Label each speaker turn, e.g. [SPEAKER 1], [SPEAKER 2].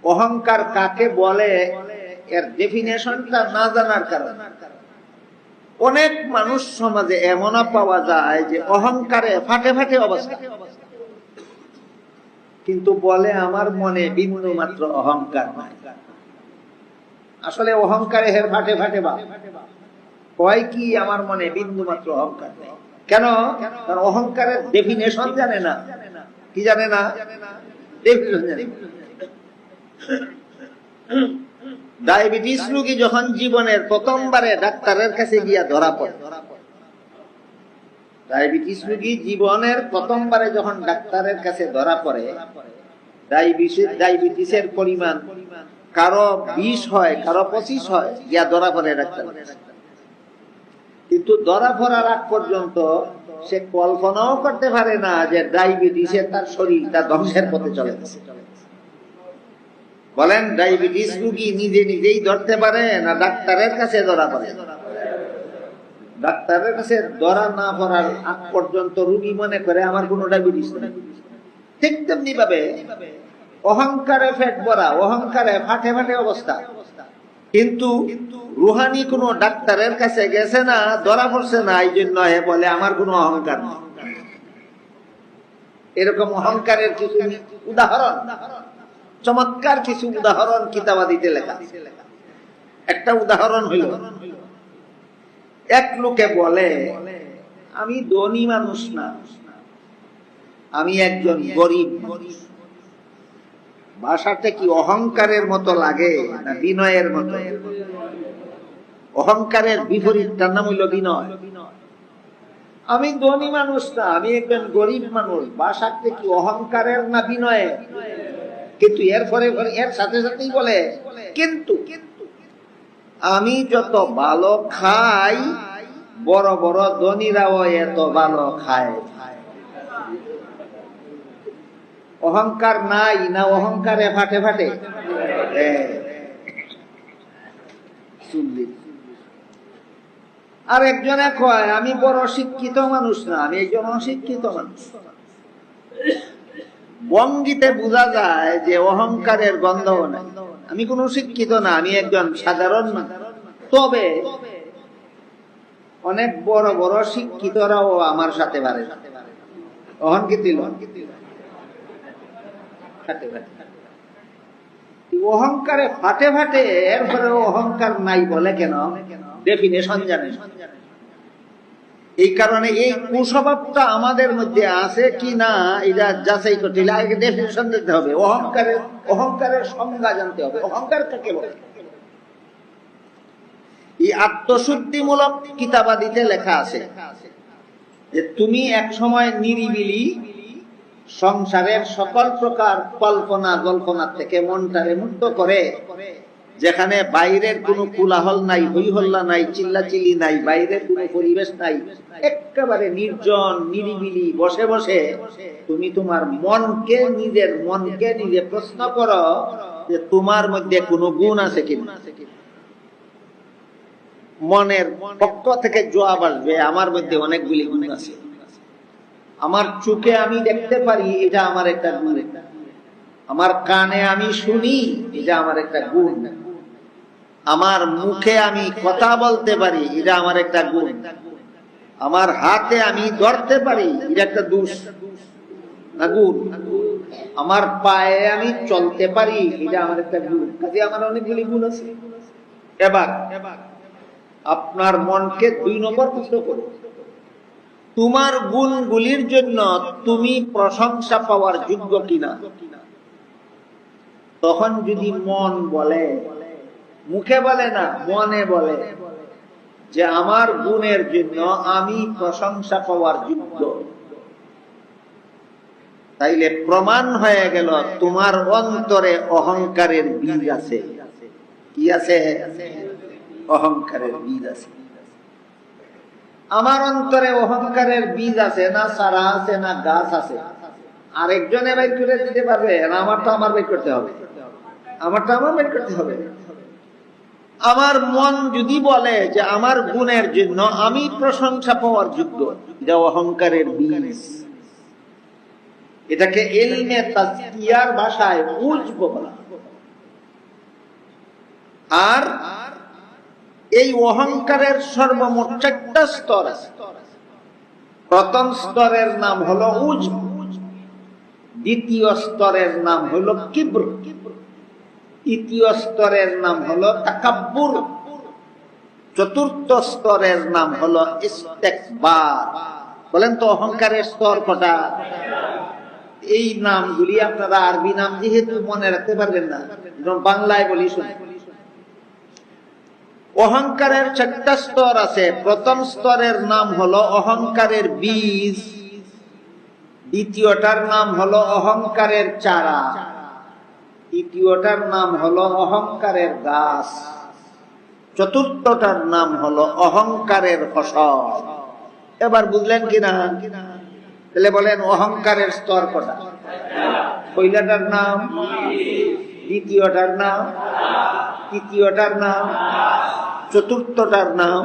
[SPEAKER 1] অহংকার কাকে বলে এর ডেফিনেশনটা না জানার কারণে অনেক মানুষ সমাজে এমনও পাওয়া যায় যে অহংকারে ফাটে ফাটে অবস্থা, কিন্তু বলে আমার মনে বিন্দু মাত্র অহংকার নাই। আসলে অহংকারে হের ফাটে ফাটে বা কয় কি আমার মনে বিন্দু মাত্র অহংকার নেই। কেন? কারণ অহংকারের ডেফিনেশন জানে না। কি জানে না? ডেফিনেশন জানে না। ডায়াবেটিস রোগী যখন জীবনের প্রথমবারে ডাক্তারের কাছে গিয়া ধরা পড়ে, ডায়াবেটিস রোগী জীবনের প্রথমবারে যখন ডাক্তারের কাছে ধরা পড়ে, ডায়াবেটিসের পরিমাণ কারো 20 হয়, কারো 25 হয়, গিয়া ধরা পড়ে ডাক্তার। কিন্তু ধরা পড়ার আগ পর্যন্ত সে কল্পনাও করতে পারে না যে ডায়াবেটিসে তার শরীরটা ধ্বংসের পথে চলে গেছে। বলেন, ডায়াবেটিস রোগী নিজে নিজেই ধরতে পারে না ডাক্তারের কাছে ধরা পড়ে? ডাক্তারের কাছে ধরা না পড়ার আগ পর্যন্ত রোগী মনে করে আমার কোনো ডায়াবেটিস নেই। ঠিক তেমনি ভাবে অহংকারে পেট ভরা, অহংকারে ফাটে ফাটে অবস্থা, কিন্তু রুহানি কোন ডাক্তারের কাছে গেছে না, ধরা পড়ছে না, এই জন্য বলে আমার কোনো অহংকার নেই। এরকম অহংকারের কিছু উদাহরণ, চমৎকার কিছু উদাহরণ কিতাবাদিতে লেখা। একটা উদাহরণ হইল, এক লোকে বলে আমি ধনী মানুষ না, আমি একজন গরিব মানুষ। ভাষাটা কি অহংকারের মতো লাগে না বিনয়ের মতো? অহংকারের বিপরীতটার নাম হইল বিনয়। আমি ধনী মানুষ না, আমি একজন গরিব মানুষ। ভাষাটা কি অহংকারের না বিনয়ের? কিন্তু এর সাথে সাথেই বলে কিন্তু আমি যত ভালো খাই, বড় বড় ধনীরাও এত ভালো খায়। অহংকার নাই না অহংকারে ফাটে ফাটে? আর একজনে কয় আমি বড় শিক্ষিত মানুষ না, আমি একজন অশিক্ষিত মানুষ। বঙ্গিতে বোঝা যায় যে অহংকারের গন্ধও নাই। আমি কোনো শিক্ষিত না, আমি একজন সাধারণ মানুষ। তবে অনেক বড় বড় শিক্ষিতরাও আমার সাথে পারে। অহংকারে ফাটে ফাটে, এরপরে অহংকার নাই বলে কেন? ডেফিনেশন জানে। এই কারণে এই কুস্বভাবটা আমাদের মধ্যে আছে কি না এটা যাচাই করতে হলে আগে ডেফিনেশন দিতে হবে। অহংকারের সংজ্ঞা জানতে হবে। অহংকার কাকে বলে? এই আত্মশুদ্ধিমূলক কিতাবাদিতে লেখা আছে যে তুমি এক সময় নিরিবিলি সংসারের সকল প্রকার কল্পনা জল্পনার থেকে মনটারে মুক্ত করে, যেখানে বাইরের কোনো কোলাহল নাই, হই হল্লা নাই, চিল্লাচিল্লি নাই, বাইরের কোনো পরিবেশ নাই, একেবারে নির্জন নিরিবিলি বসে বসে তুমি তোমার নিজের মনকে নিজে প্রশ্ন করো যে তোমার মধ্যে কোনো গুণ আছে কিনা। মনের পক্ষ থেকে জবাব আসবে আমার মধ্যে অনেকগুলি গুণ আছে। আমার চোখে আমি দেখতে পারি, এটা আমার একটা গুণ। আমার কানে আমি শুনি, এটা আমার একটা গুণ। আমার মুখে আমি কথা বলতে পারি, এটা আমার একটা গুণ। আমার হাতে আমি ধরতে পারি, এটা একটা দোষ না গুণ। আমার পায়ে আমি চলতে পারি, এটা আমার একটা গুণ। কাজে আমার অনেকগুলি গুণ আছে। এবার আপনার মনকে 2 নম্বর প্রশ্ন করুন, তোমার গুণগুলির জন্য তুমি প্রশংসা পাওয়ার যোগ্য কিনা। তখন যদি মন বলে, মুখে বলে না, মনে বলে যে আমার গুণের জন্য আমি প্রশংসা পাওয়ার যোগ্য, তাইলে প্রমাণ হয়ে গেল তোমার অন্তরে অহংকারের বীজ আছে। কি আছে? অহংকারের বীজ আছে। আমার অন্তরে অহংকারের বীজ আছে না, চারা আছে না, গাছ আছে। আরেকজনে বাইর করে দিতে পারবে না, আমারটা আমার বাইর করতে হবে, আমারটা আমার বাইর করতে হবে। আমার মন যদি বলে যে আমার গুণের জন্য আমি প্রশংসা পাওয়ার যোগ্য, এটা অহংকারের বীজ। এটাকে ইলমে তাজকিয়ার ভাষায় উজব বলা। আর এই অহংকারের সর্বমোট 4টা স্তর আছে। প্রথম স্তরের নাম হলো উজব, দ্বিতীয় স্তরের নাম হলো কিবর, তৃতীয় স্তরের নাম হলো তাকাব্বুর, চতুর্থ স্তরের নাম হলো ইস্তেকবার। বলেন তো অহংকারের স্তর কটা? এই নামগুলি আপনারা আরবি নাম যেহেতু মনে রাখতে পারবেন না, বাংলায় বলি শুনে। অহংকারের 4টা স্তর আছে। প্রথম স্তরের নাম হলো অহংকারের বীজ, দ্বিতীয়টার নাম হলো অহংকারের চারা, তৃতীয়টার নাম হলো অহংকারের গাছ, চতুর্থটার নাম হলো অহংকারের ফসল। এবার বুঝলেন কিনা? তাহলে বলেন অহংকারের স্তর কটা? পয়লাটার নাম, দ্বিতীয়টার নাম, তৃতীয়টার নাম, চতুর্থটার নাম